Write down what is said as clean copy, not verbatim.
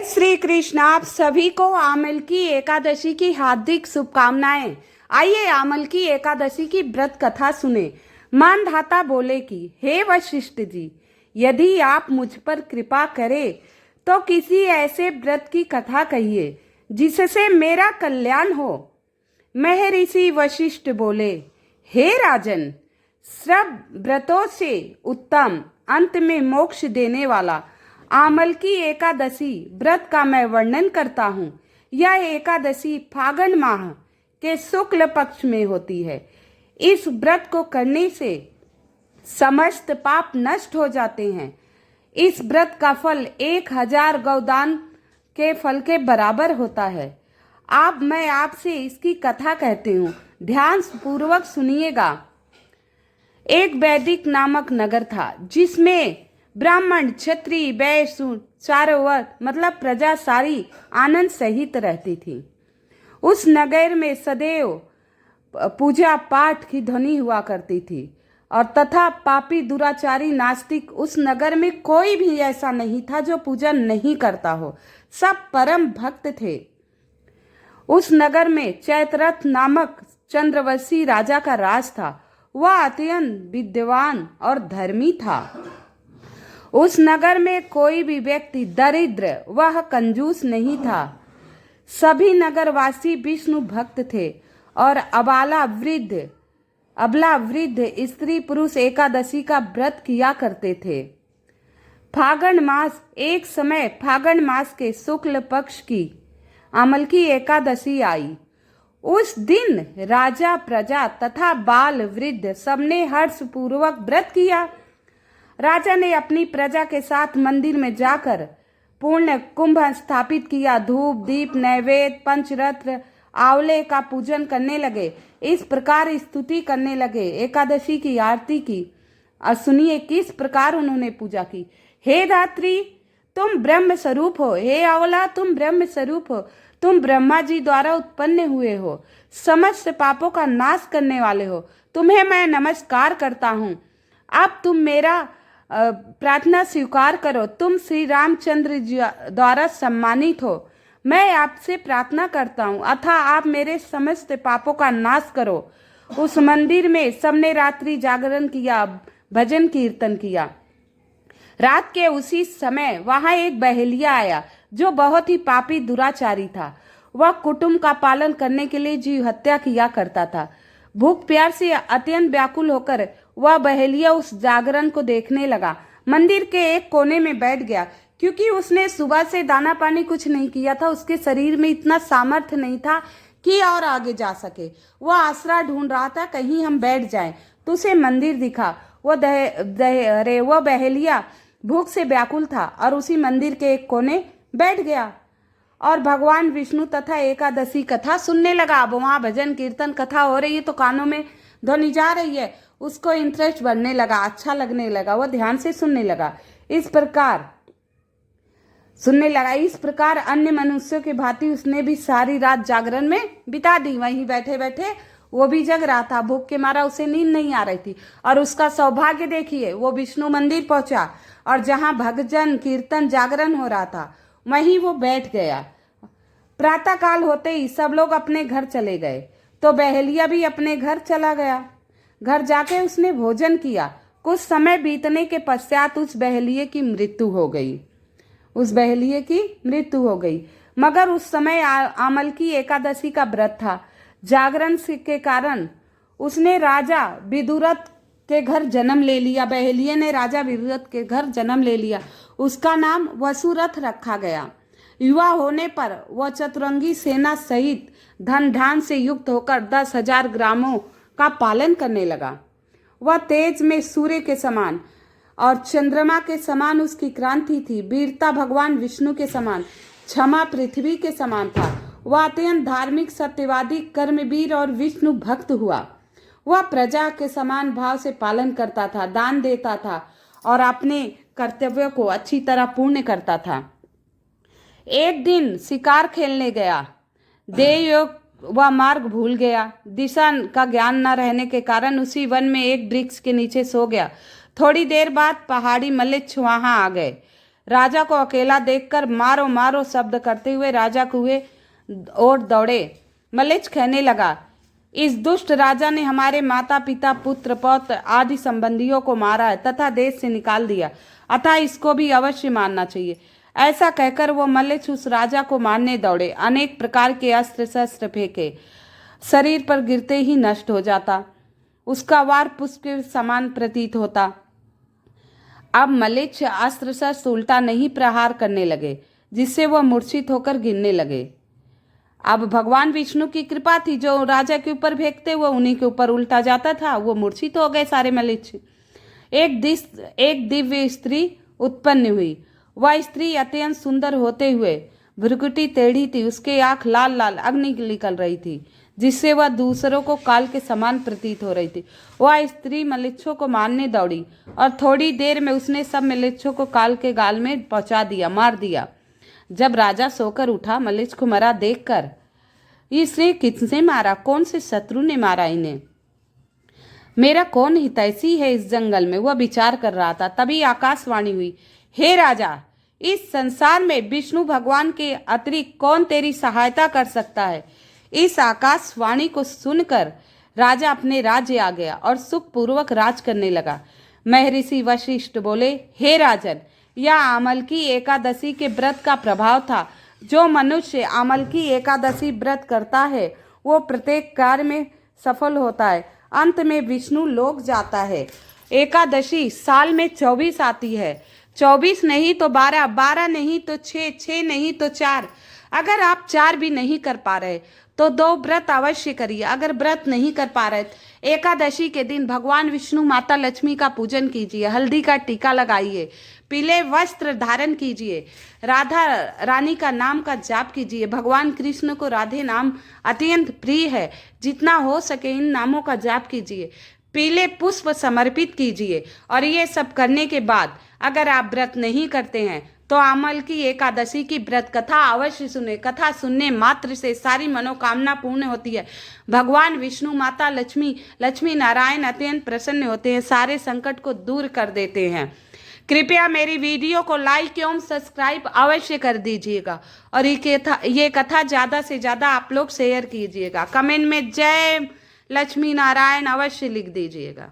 श्री कृष्ण। आप सभी को आमल की एकादशी की हार्दिक शुभकामनाएं। आइए आमल की एकादशी की व्रत कथा सुने। मानधाता बोले कि हे वशिष्ठ जी, यदि आप मुझ पर कृपा करें तो किसी ऐसे व्रत की कथा कहिए जिससे मेरा कल्याण हो। महर्षि वशिष्ठ बोले, हे राजन, सब व्रतों से उत्तम, अंत में मोक्ष देने वाला आमल की एकादशी व्रत का मैं वर्णन करता हूँ। यह एकादशी फागुन माह के शुक्ल पक्ष में होती है। इस व्रत को करने से समस्त पाप नष्ट हो जाते हैं। इस व्रत का फल 1000 गौदान के फल के बराबर होता है। मैं आपसे इसकी कथा कहती हूँ, ध्यान पूर्वक सुनिएगा। एक वैदिक नामक नगर था जिसमें ब्राह्मण, क्षत्रिय, वैश्य, चारों वर्ग मतलब प्रजा सारी आनंद सहित रहती थी। उस नगर में सदैव पूजा पाठ की ध्वनि हुआ करती थी और तथा पापी, दुराचारी, नास्तिक उस नगर में कोई भी ऐसा नहीं था जो पूजा नहीं करता हो। सब परम भक्त थे। उस नगर में चैत्ररथ नामक चंद्रवंशी राजा का राज था। वह अत्यंत विद्वान और धर्मी था। उस नगर में कोई भी व्यक्ति दरिद्र वह कंजूस नहीं था। सभी नगरवासी विष्णु भक्त थे और अबला वृद्ध स्त्री पुरुष एकादशी का व्रत किया करते थे। एक समय फागुन मास के शुक्ल पक्ष की अमल की एकादशी आई। उस दिन राजा, प्रजा तथा बाल वृद्ध सबने हर्ष पूर्वक व्रत किया। राजा ने अपनी प्रजा के साथ मंदिर में जाकर पूर्ण कुंभ स्थापित किया। धूप, दीप, नैवेद्य, पंचरत्न, आंवले का पूजन करने लगे। इस प्रकार स्तुति करने लगे, एकादशी की आरती की। और सुनिए किस प्रकार उन्होंने पूजा की। हे धात्री, तुम ब्रह्म स्वरूप हो। हे आंवला, तुम ब्रह्म स्वरूप हो। तुम ब्रह्मा जी द्वारा उत्पन्न हुए हो। समस्त पापों का नाश करने वाले हो। तुम्हें मैं नमस्कार करता हूँ। अब तुम मेरा प्रार्थना स्वीकार करो। तुम श्री रामचंद्र जी द्वारा सम्मानित हो। मैं आपसे प्रार्थना करता हूँ अतः आप मेरे समस्त पापों का नाश करो। उस मंदिर में सबने रात्रि जागरण किया, भजन कीर्तन किया। रात के उसी समय वहां एक बहेलिया आया जो बहुत ही पापी, दुराचारी था। वह कुटुंब का पालन करने के लिए जीव हत्या किया करता था। भूख प्यार से अत्यंत व्याकुल होकर वह बहेलिया उस जागरण को देखने लगा। मंदिर के एक कोने में बैठ गया। क्योंकि उसने सुबह से दाना पानी कुछ नहीं किया था, उसके शरीर में इतना सामर्थ्य नहीं था कि और आगे जा सके। वह आसरा ढूंढ रहा था, कहीं हम बैठ जाएं तो उसे मंदिर दिखा। वह बहेलिया भूख से व्याकुल था और उसी मंदिर के एक कोने बैठ गया और भगवान विष्णु तथा एकादशी कथा सुनने लगा। अब वहां भजन कीर्तन कथा हो रही है तो कानों में ध्वनि जा रही है। उसको इंटरेस्ट बढ़ने लगा, अच्छा लगने लगा। वह ध्यान से सुनने लगा। इस प्रकार अन्य मनुष्यों के भांति उसने भी सारी रात जागरण में बिता दी। वहीं बैठे बैठे वो भी जग रहा था। भूख के मारा उसे नींद नहीं आ रही थी। और उसका सौभाग्य देखिए, वो विष्णु मंदिर पहुंचा और जहां भजन कीर्तन जागरण हो रहा था वहीं वो बैठ गया। प्रातः काल होते ही सब लोग अपने घर चले गए तो बहेलिया भी अपने घर चला गया। घर जाके उसने भोजन किया। कुछ समय बीतने के पश्चात उस बहेलिये की मृत्यु हो गई। मगर उस समय आमल की एकादशी का व्रत था। जागरण के कारण उसने राजा विदुरथ के घर जन्म ले लिया। बहेलिये ने राजा विदुरथ के घर जन्म ले लिया। उसका नाम वसुरथ रखा गया। युवा होने पर वह चतुरंगी सेना सहित धन धान से युक्त होकर 10,000 ग्रामों का पालन करने लगा। वह तेज में सूर्य के समान और चंद्रमा के समान उसकी क्रांति थी। वीरता भगवान विष्णु के समान, क्षमा पृथ्वी के समान था। वह अत्यंत धार्मिक, सत्यवादी, कर्मवीर और विष्णु भक्त हुआ। वह प्रजा के समान भाव से पालन करता था, दान देता था और अपने कर्तव्यों को अच्छी तरह पूर्ण करता था। एक दिन शिकार खेलने गया। देवयोग वह मार्ग भूल गया। दिशा का ज्ञान न रहने के कारण उसी वन में एक वृक्ष के नीचे सो गया। थोड़ी देर बाद पहाड़ी मल्लिच्छ वहां आ गए। राजा को अकेला देखकर मारो मारो शब्द करते हुए राजा कुएं ओर दौड़े। मलेच्छ कहने लगा, इस दुष्ट राजा ने हमारे माता पिता पुत्र पौत्र आदि संबंधियों को मारा है तथा देश से निकाल दिया, अतः इसको भी अवश्य मारना चाहिए। ऐसा कहकर वो मलेच्छ उस राजा को मारने दौड़े। अनेक प्रकार के अस्त्र शस्त्र फेंके, शरीर पर गिरते ही नष्ट हो जाता। उसका वार पुष्प के समान प्रतीत होता। अब मलेच्छ अस्त्र शस्त्र उल्टा नहीं प्रहार करने लगे, जिससे वह मूर्छित होकर गिरने लगे। अब भगवान विष्णु की कृपा थी, जो राजा के ऊपर फेंकते हुए उन्हीं के ऊपर उल्टा जाता था। वो मूर्छित हो गए सारे मलेच्छ। एक दिव्य स्त्री उत्पन्न हुई। वह स्त्री अत्यंत सुंदर होते हुए भ्रुकुटी टेढ़ी थी। उसके आंख लाल लाल अग्नि निकल रही थी, जिससे वह दूसरों को काल के समान प्रतीत हो रही थी। वह स्त्री मलेच्छों को मारने दौड़ी और थोड़ी देर में उसने सब मलेच्छों को काल के गाल में पहुंचा दिया, मार दिया। जब राजा सोकर उठा, मलेच्छ को मरा देखकर, इसने किसने मारा, कौन से शत्रु ने मारा इन्हें, मेरा कौन हितैषी है इस जंगल में, वह विचार कर रहा था। तभी आकाशवाणी हुई, हे राजा, इस संसार में विष्णु भगवान के अतिरिक्त कौन तेरी सहायता कर सकता है। इस आकाशवाणी को सुनकर राजा अपने राज्य आ गया और सुखपूर्वक राज करने लगा। महर्षि वशिष्ठ बोले, हे राजन, यह आमलकी एकादशी के व्रत का प्रभाव था। जो मनुष्य आमलकी एकादशी व्रत करता है वो प्रत्येक कार्य में सफल होता है, अंत में विष्णु लोक जाता है। एकादशी साल में 24 आती है, 24 नहीं तो 12, 12 नहीं तो 6, 6 नहीं तो 4। अगर आप 4 भी नहीं कर पा रहे तो 2 व्रत अवश्य करिए। अगर व्रत नहीं कर पा रहे, एकादशी के दिन भगवान विष्णु माता लक्ष्मी का पूजन कीजिए, हल्दी का टीका लगाइए, पीले वस्त्र धारण कीजिए, राधा रानी का नाम का जाप कीजिए। भगवान कृष्ण को राधे नाम अत्यंत प्रिय है, जितना हो सके इन नामों का जाप कीजिए, पीले पुष्प समर्पित कीजिए। और ये सब करने के बाद अगर आप व्रत नहीं करते हैं तो आमलकी एकादशी की व्रत कथा अवश्य सुने। कथा सुनने मात्र से सारी मनोकामना पूर्ण होती है। भगवान विष्णु माता लक्ष्मी नारायण अत्यंत प्रसन्न होते हैं, सारे संकट को दूर कर देते हैं। कृपया मेरी वीडियो को लाइक एवं सब्सक्राइब अवश्य कर दीजिएगा और ये कथा ज़्यादा से ज़्यादा आप लोग शेयर कीजिएगा। कमेंट में जय लक्ष्मी नारायण अवश्य लिख दीजिएगा।